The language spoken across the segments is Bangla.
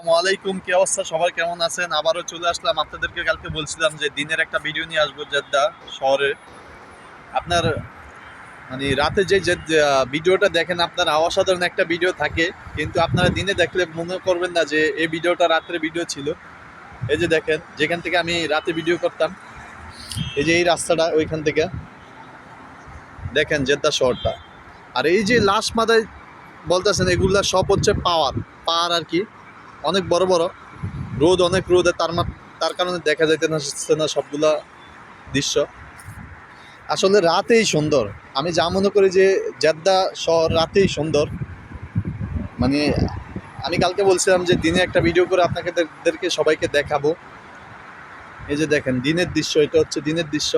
আসসালামু আলাইকুম, কি অবস্থা? সবাই কেমন আছেন? আবারও চলে আসলাম। আপনাদেরকে কালকে বলছিলাম যে দিনের একটা ভিডিও নিয়ে আসবো জেদ্দা শহরে। আপনার রাতে যে ভিডিওটা দেখেন, আপনার অসাধারণ একটা ভিডিও থাকে, কিন্তু আপনারা দিনে দেখলে মনে করবেন না যে এই ভিডিওটা রাত্রে ভিডিও ছিল। এই যে দেখেন, যেখান থেকে আমি রাতে ভিডিও করতাম, এই যে এই রাস্তাটা, ওইখান থেকে দেখেন জেদ্দা শহরটা। আর এই যে লাশ মাথায় বলতেছেন, এগুলা সব হচ্ছে পাহাড় আর কি, অনেক বড় বড়। অনেক রোদে তার কারণে দেখা যাইতেছে না সবগুলা দৃশ্য। আসলে রাতেই সুন্দর। আমি যা মনে করি যে জেদ্দা শহর রাতেই সুন্দর। মানে আমি কালকে বলছিলাম যে দিনে একটা ভিডিও করে আপনাদেরকে সবাইকে দেখাবো। এই যে দেখেন দিনের দৃশ্য, এটা হচ্ছে দিনের দৃশ্য।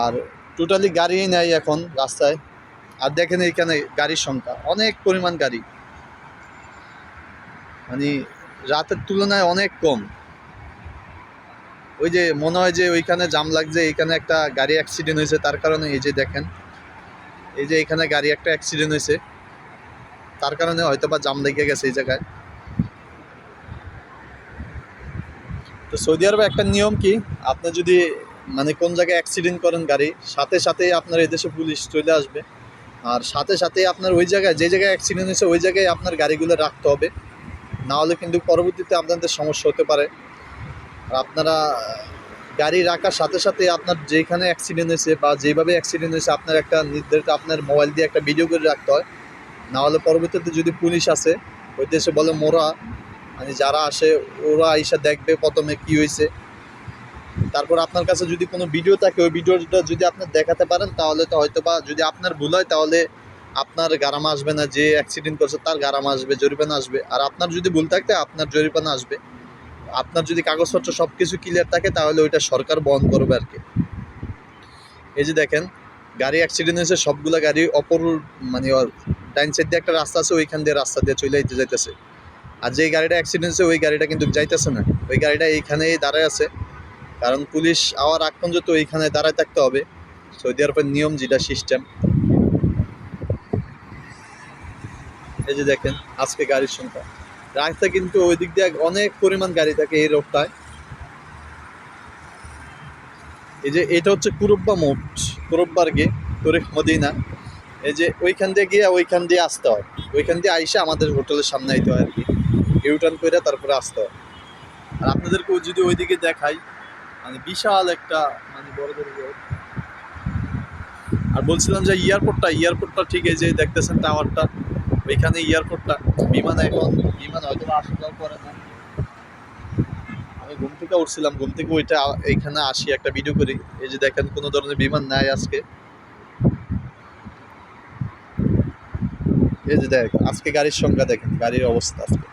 আর টোটালি গাড়িই নাই এখন রাস্তায়। আর দেখেন এইখানে গাড়ির সংখ্যা, অনেক পরিমাণ গাড়ি, মানে রাতের তুলনায় অনেক কম। ওই যে মনে হয় যে ওইখানে জাম লাগছে, এইখানে একটা গাড়ি অ্যাক্সিডেন্ট হয়েছে, তার কারণে এই যে দেখেন, এই যে এখানে গাড়ি একটা অ্যাক্সিডেন্ট হয়েছে, তার কারণে হয়তো বা জাম লেগে গেছে এই জায়গায়। তো সৌদি আরবে একটা নিয়ম কি, আপনি যদি কোন জায়গায় অ্যাক্সিডেন্ট করেন গাড়ি, সাথে সাথেই আপনার এদেশে পুলিশ চলে আসবে। আর সাথে সাথেই আপনার ওই জায়গায়, যে জায়গায় অ্যাক্সিডেন্ট হয়েছে ওই জায়গায় আপনার গাড়িগুলো রাখতে হবে, না হলে কিন্তু পরবর্তীতে আপনাদের সমস্যা হতে পারে। আর আপনারা গাড়ি রাখার সাথে সাথে আপনার যেখানে অ্যাক্সিডেন্ট হয়েছে বা যেভাবে অ্যাক্সিডেন্ট হয়েছে, আপনার একটা নির্ধারিত আপনার মোবাইল দিয়ে একটা ভিডিও করে রাখতে হয়, না হলে পরবর্তীতে যদি পুলিশ আসে, ওই দেশে বলে মোরা, যারা আসে ওরা আইসা দেখবে প্রথমে কি হয়েছে। তারপর আপনার কাছে যদি কোনো ভিডিও থাকে, ওই ভিডিওটা যদি আপনার দেখাতে পারেন, তাহলে তো হয়তো বা যদি আপনার ভুল হয় তাহলে আপনার গারামা আসবে না, যে অ্যাক্সিডেন্ট করছে তার গারামা আসবে, জরিমানা আসবে। আর আপনার যদি ভুল থাকে আপনার জরিমানা আসবে। আপনার যদি কাগজপত্র সব কিছু ক্লিয়ার থাকে তাহলে ওইটা সরকার বহন করবে আর কি। এই যে দেখেন গাড়ি অ্যাক্সিডেন্ট হয়েছে, সবগুলা গাড়ি অপর ডাইন সাইড দিয়ে একটা রাস্তা আছে, ওইখান দিয়ে রাস্তা দিয়ে চলে যাইতেছে। আর যে গাড়িটা অ্যাক্সিডেন্ট হয়েছে ওই গাড়িটা কিন্তু যাইতেছে না, ওই গাড়িটা এইখানেই দাঁড়ায় আছে। কারণ পুলিশ আওয়ার আগ পর্যন্ত ওইখানে দাঁড়ায় থাকতে হবে, সৌদি আরবের নিয়ম, যেটা সিস্টেম। এই যে দেখেন আজকে গাড়ির সংখ্যা, রাস্তা কিন্তু ওই দিক দিয়ে অনেক পরিমাণ গাড়ি থাকে এই রোডটায়। এই যে এটা হচ্ছে কুরুব্বা মোড়, কুরুব্বার গে তরিক মদিনা। এই যে ওইখান দিয়ে গিয়ে ওইখান দিয়ে আসতে হয়, ওইখান দিয়ে আইসা আমাদের হোটেলের সামনে আইতে হয় আর কি, ইউটার্ন করে তারপরে আসতে হয়। আর আপনাদেরকেও যদি ওইদিকে দেখাই, বিশাল একটা বড় বড় রোড। আর বলছিলাম যে এয়ারপোর্টটা ঠিক এই যে দেখতেছেন টাওয়ারটা, ওইখানে এয়ারপোর্টটা। বিমান হয়তো আসা যাওয়া করে না। আমি ঘুম থেকে উঠছিলাম, ঘুম থেকে ওইটা এইখানে আসি একটা ভিডিও করি। এই যে দেখেন কোনো ধরনের বিমান নাই আজকে। এই যে দেখ আজকে গাড়ির সংখ্যা দেখেন, গাড়ির অবস্থা আজকে।